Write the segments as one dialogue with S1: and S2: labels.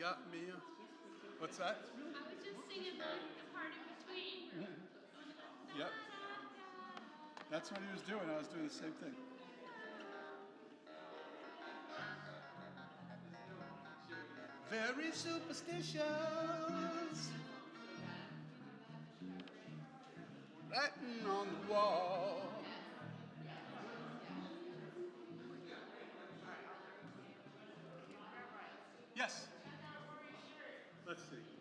S1: got me. What's that?
S2: I was just singing the part in between.
S1: Yep. That's what he was doing. I was doing the same thing. Very superstitious. Writing on the wall. Yes. Let's see.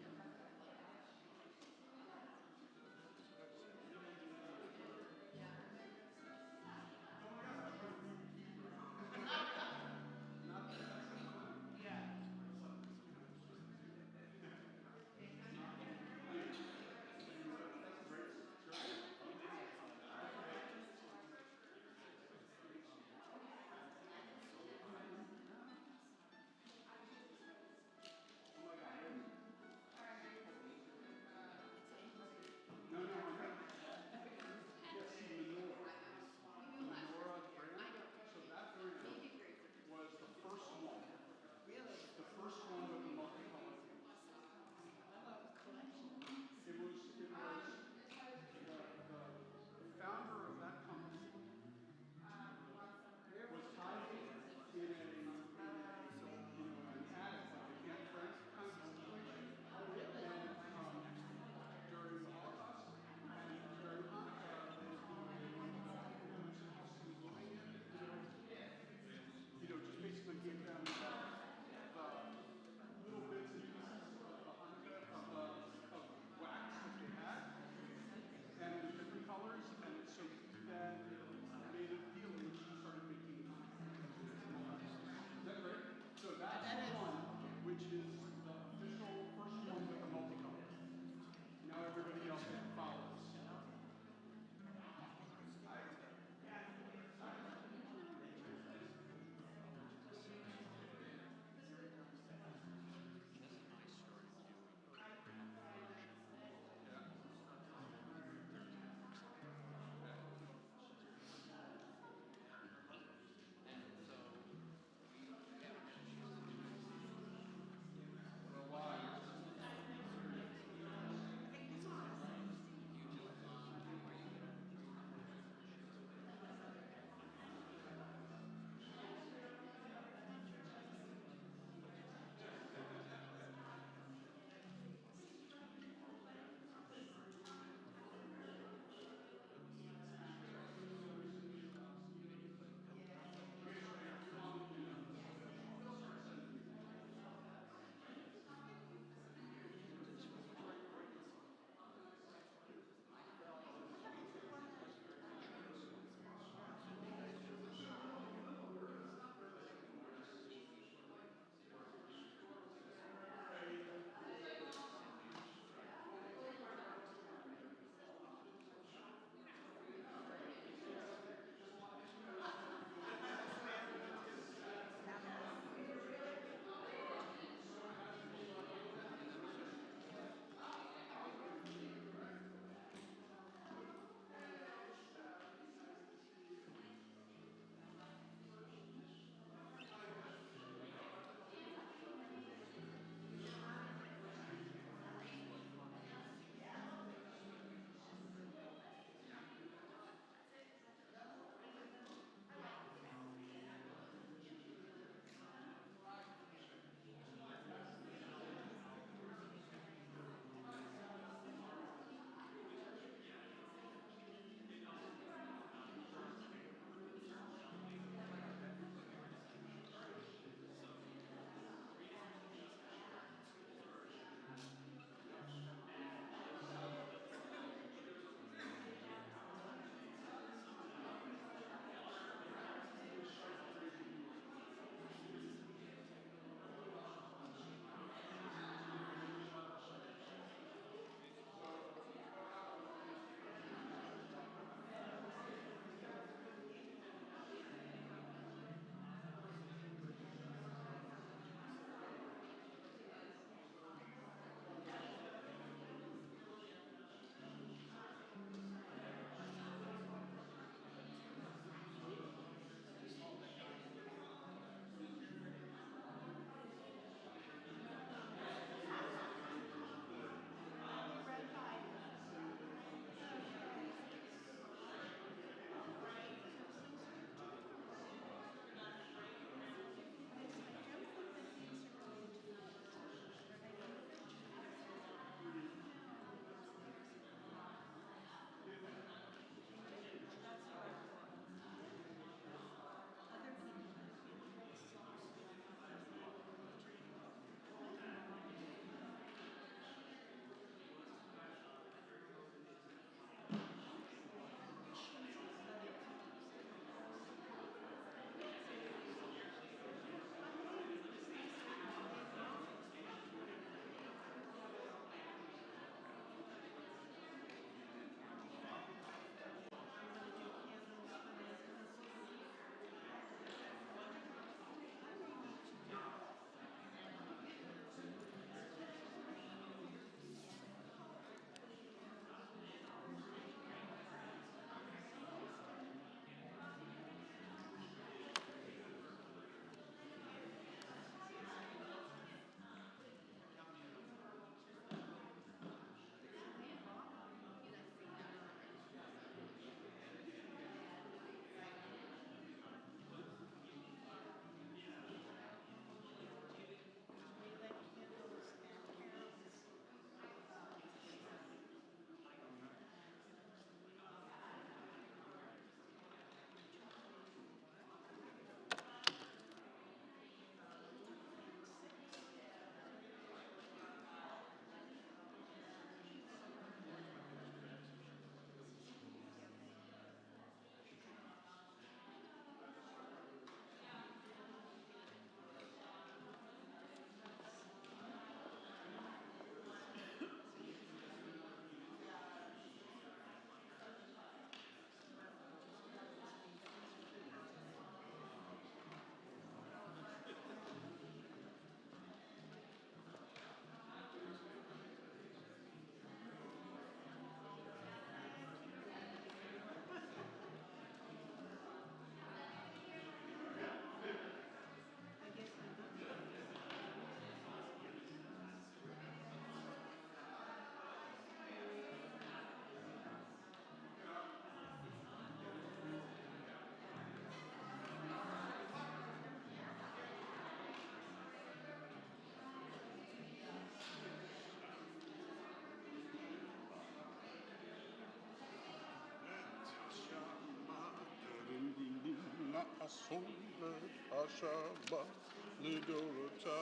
S1: Asolet Ashaba Lidorota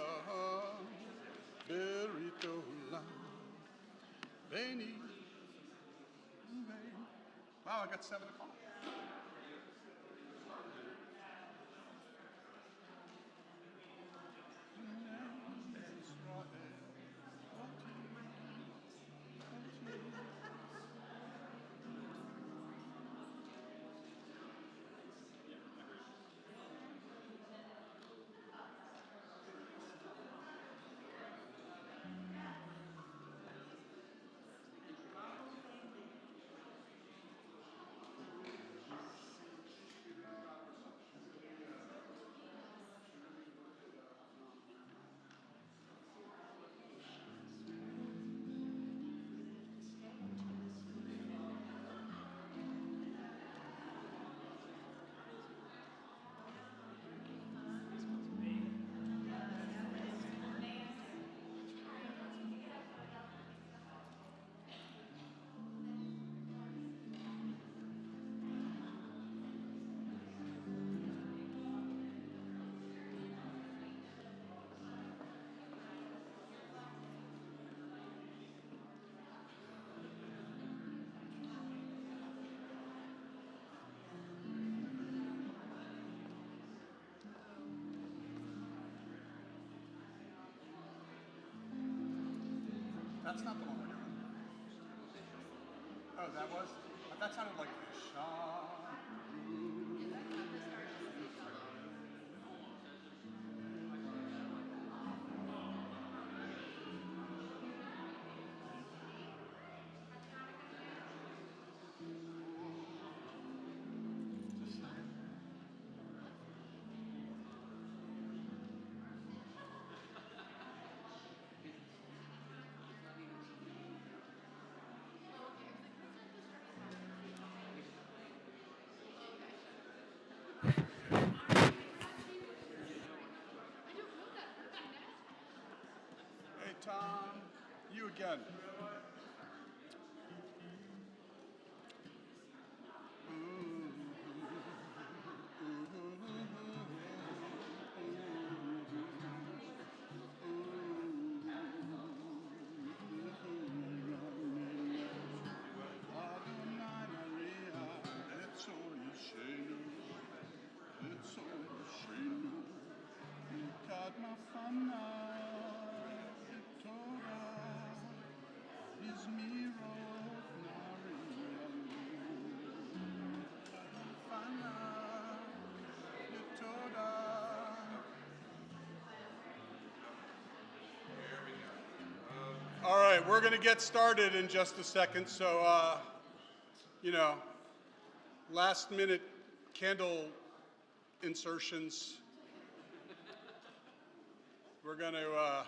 S1: Beritola Beni. Wow, I got 7 o'clock. That's not the one we're doing. Oh, that was? But that sounded like Sean. Hey, Tom, you again. All right, we're going to get started in just a second. So, last minute candle insertions. We're going to,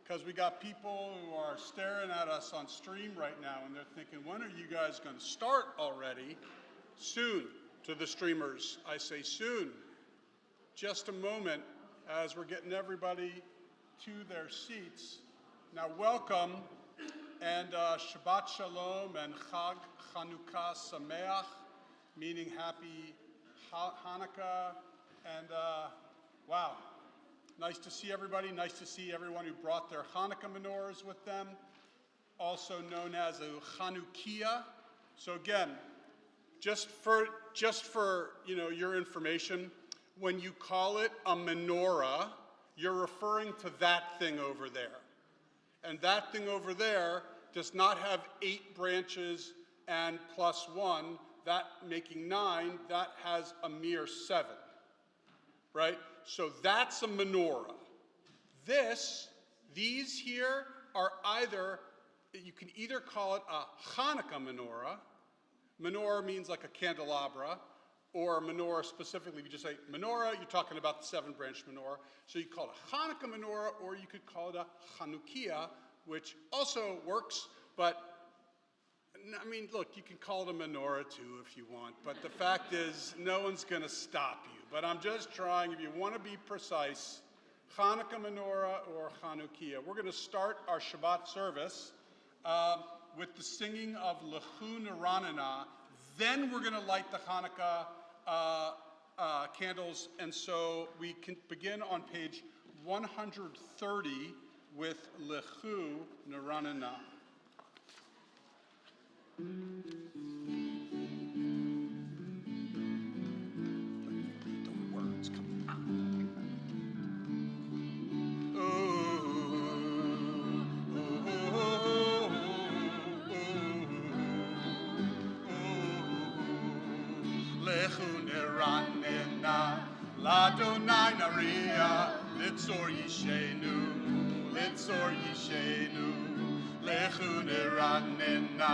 S1: because we got people who are staring at us on stream right now and they're thinking, when are you guys going to start already? Soon. To the streamers, I say soon. Just a moment as we're getting everybody to their seats. Now welcome, and Shabbat Shalom and Chag Chanukah Sameach, meaning happy Hanukkah, and wow, nice to see everybody, nice to see everyone who brought their Hanukkah menorahs with them, also known as a Chanukiah. So again, just for your information, when you call it a menorah, you're referring to that thing over there. And that thing over there does not have 8 branches and plus 1, that making 9, that has a mere 7, right? So that's a menorah. These here are you can either call it a Hanukkah menorah. Menorah means like a candelabra, or a menorah specifically, if you just say menorah, you're talking about the 7-branch menorah. So you call it a Hanukkah menorah, or you could call it a Chanukiah, which also works, but I mean, look, you can call it a menorah too if you want, but the fact is, no one's gonna stop you. But I'm just trying, if you wanna be precise, Hanukkah menorah or Chanukiah. We're gonna start our Shabbat service with the singing of Lechu Neranenah. Then we're going to light the Hanukkah candles, and so we can begin on page 130 with Lechu Neranena. Lechu Neranena, Ladonai Naria, Litzor Yishenu, Litzor Yishenu. Lechu Neranena,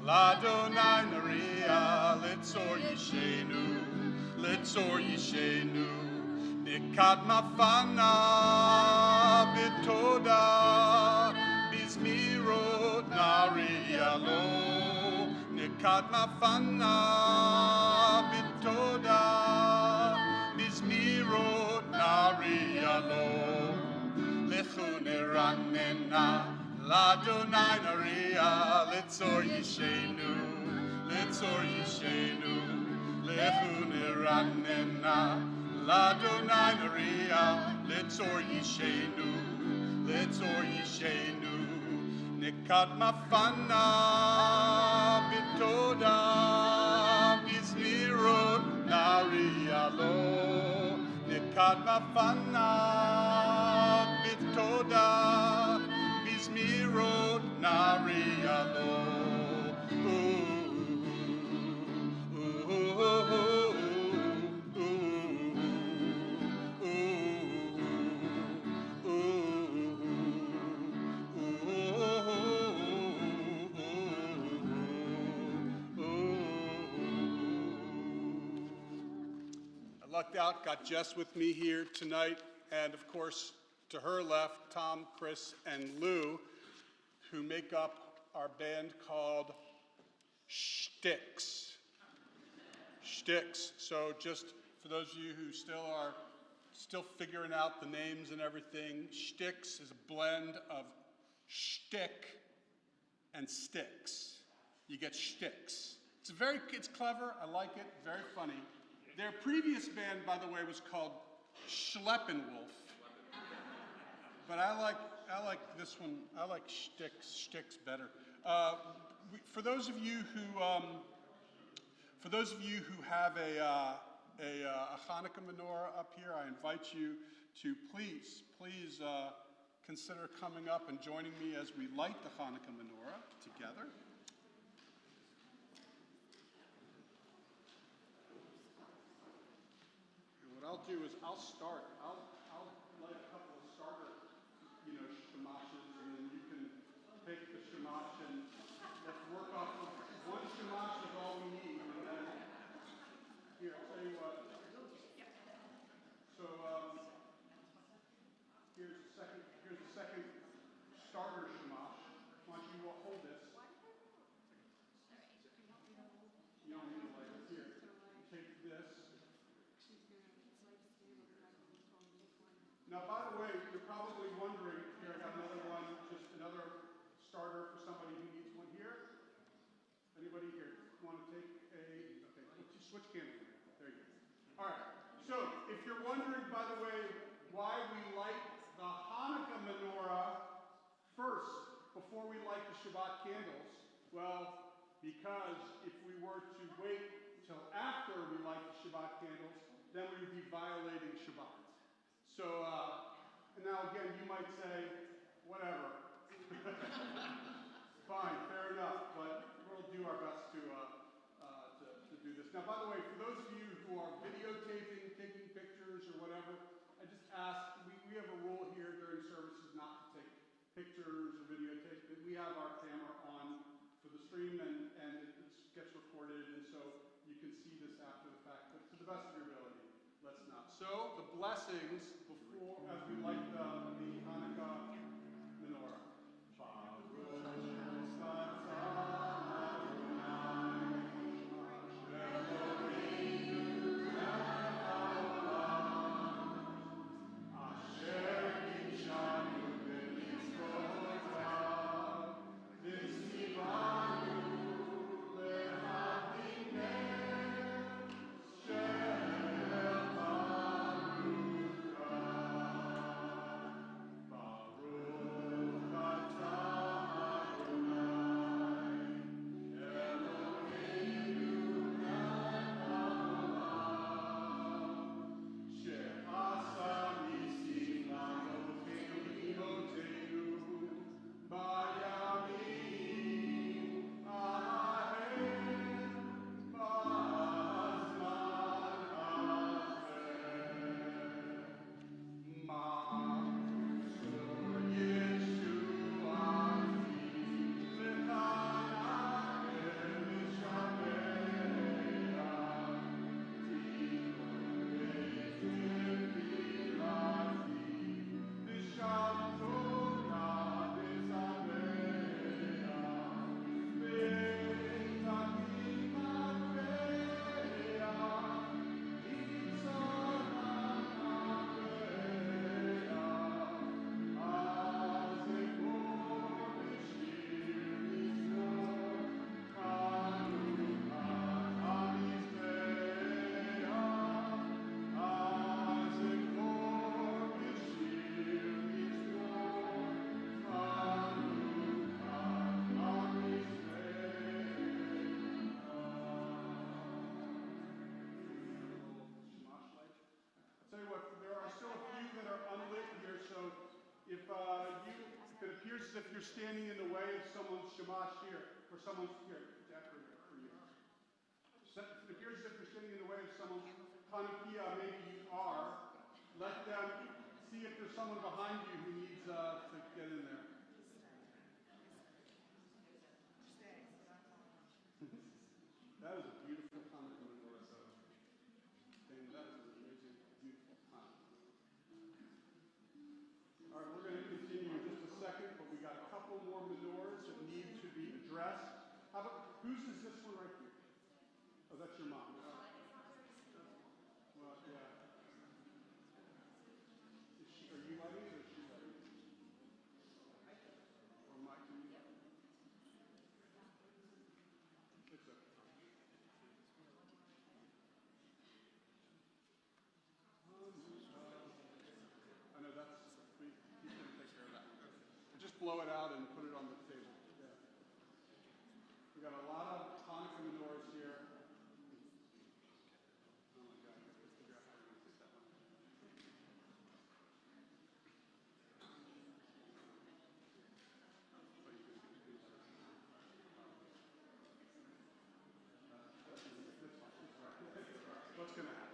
S1: Ladonai Naria, Litzor Yishenu, Litzor Yishenu. Nikad Mafana, Bitoda, Bizmirot Naria Lo. Nikad Mafana, Bitoda, Bizmirot Naria Lo. Lechu Neranena, Ladonai Naria, Litzor Yishenu, Litzor Yishenu. Lechu Neranena, Ladonai Naria, Litzor Yishenu, Litzor Yishenu. Nikad Mafana, Bitoda, Bizmirot Naria Lo. Nikad Mafana, Bitoda, Bizmirot Naria Lo. I lucked out, got Jess with me here tonight, and of course, to her left, Tom, Chris, and Lou, who make up our band called Shticks. Shticks. So just for those of you who still figuring out the names and everything, Shticks is a blend of shtick and sticks. You get Shticks. It's clever, I like it, very funny. Their previous band, by the way, was called Schleppenwolf. But I like this one. I like Shticks better. For those of you who have a Hanukkah menorah up here, I invite you to please consider coming up and joining me as we light the Hanukkah menorah together. What I'll do is I'll start. I'll light a couple of starter, shemashes, and then you can take the shemash and let's work off of one shemash is all we need. And then, here, I'll tell you what. So here's the second starter shemash. Why don't you hold this? You don't need to light it. Here, take this. Now, by the way, you're probably wondering, here I got another one, just another starter for somebody who needs one here. Anybody here want to take okay, switch candle. There you go. All right, so if you're wondering, by the way, why we light the Hanukkah menorah first, before we light the Shabbat candles, well, because if we were to wait till after we light the Shabbat candles, then we would be violating Shabbat. So, and now again, you might say, whatever. Fine, fair enough, but we'll do our best to do this. Now, by the way, for those of you who are videotaping, taking pictures or whatever, I just ask, we have a rule here during services not to take pictures or videotape. We have our camera on for the stream and it gets recorded, and so you can see this after the fact, but to the best of your ability, let's not. So, the blessings before, as we light the Hanukkah menorah. if it appears as if you're standing in the way of someone's shamash here, or someone's here, Jack, for you. It appears as if you're standing in the way of someone's Hanukkah, maybe you are. Let them see if there's someone behind you who needs to get in there. That is a beautiful Hanukkah menorah, though. That is an amazing, beautiful Hanukkah. All right, we're going to continue in just a second, but we got a couple more menorahs that need to be addressed. How about, whose is this one right here? Oh, that's your mom. Well, yeah. Are you lighting it or is she lighting it? Or Mike, can you light it? It's okay. I know he's going to take care of that. Just blow it out and put it on the table. Yeah. We got a lot of Hanukkah menorahs here. Oh my God, I have to figure out how you're going to take that one. What's going to happen?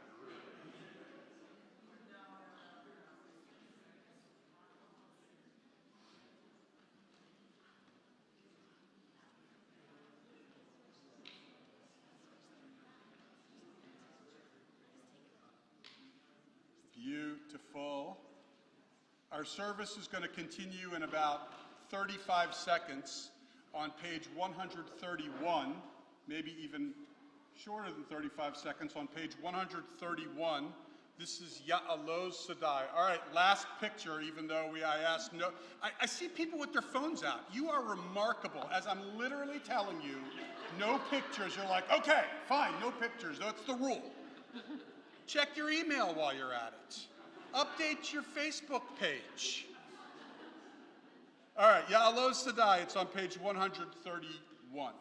S1: Beautiful. Our service is going to continue in about 35 seconds on page 131, maybe even shorter than 35 seconds on page 131. This is Ya'alot Sadai. All right, last picture, even though I asked no. I see people with their phones out. You are remarkable. As I'm literally telling you, no pictures. You're like, okay, fine, no pictures. That's the rule. Check your email while you're at it. Update your Facebook page. All right, Ya'alot Sadai. It's on page 131.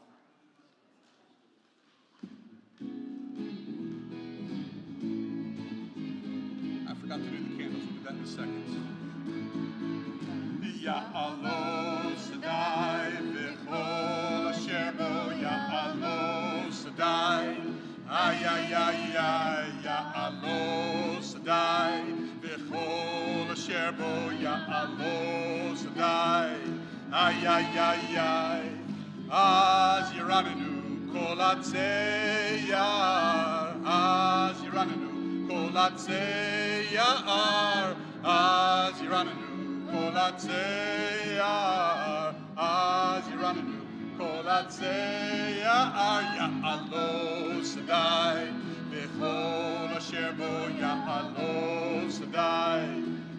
S1: I forgot to do the candles. We'll do that in a second. Ya'alot Sadai v'chol asher bo Ya'alot Sadai. Ay, ay, ay, ay, Ya'alot Sadai v'chol asher bo Ya'alot Sadai. Ay, ay, ay, ay. Az yiranenu kol hatzeyar. Az yiranenu kol hatzeyar. Az yiranenu kol hatzeyar. Az yiranenu kol hatzeyar. Ya'alot Sadai v'chol asher bo Ya'alot Sadai.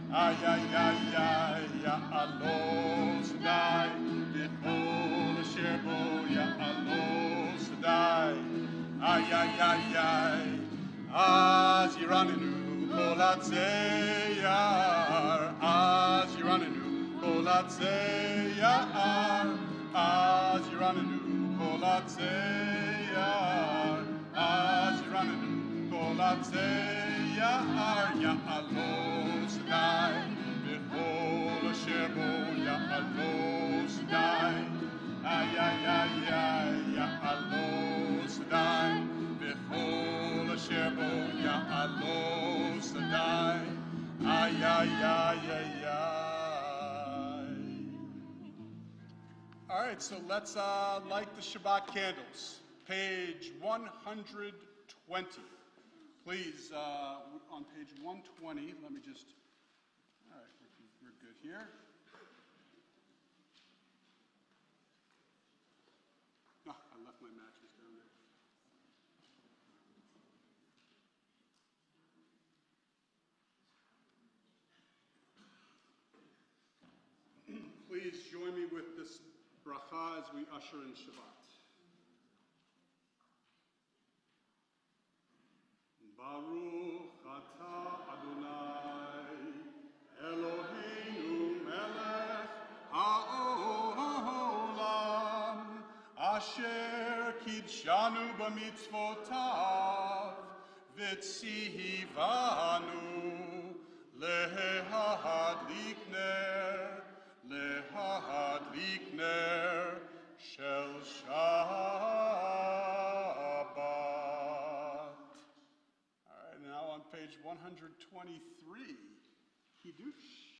S1: Ay, ay, ay, ay, Ya'alot Sadai v'chol asher bo Ya'alot Sadai. Ay, ay, ay, ay. Az yiranenu kol hatzeyar. Az yiranenu kol hatzeyar. Az yiranenu kol hatzeyar. Az yiranenu kol hatzeyar. Ya'alot Sadai v'chol asher bo Ya'alot Sadai. Ay, ay, ay, ay, Ya'alot Sadai v'chol asher bo Ya'alot Sadai. Ay, ay, ay, ay, ay. All right, so let's light the Shabbat candles. Page 120. Please, on page 120, let me just, all right, we're good here. Oh, I left my matches down there. Please join me with this bracha as we usher in Shabbat. Baruch atah Adonai Eloheinu melech ha'olam asher kidshanu b'mitzvotav v'tzivanu Lehadlikner, Shel Shabbat. All right, now on page 123, Kiddush.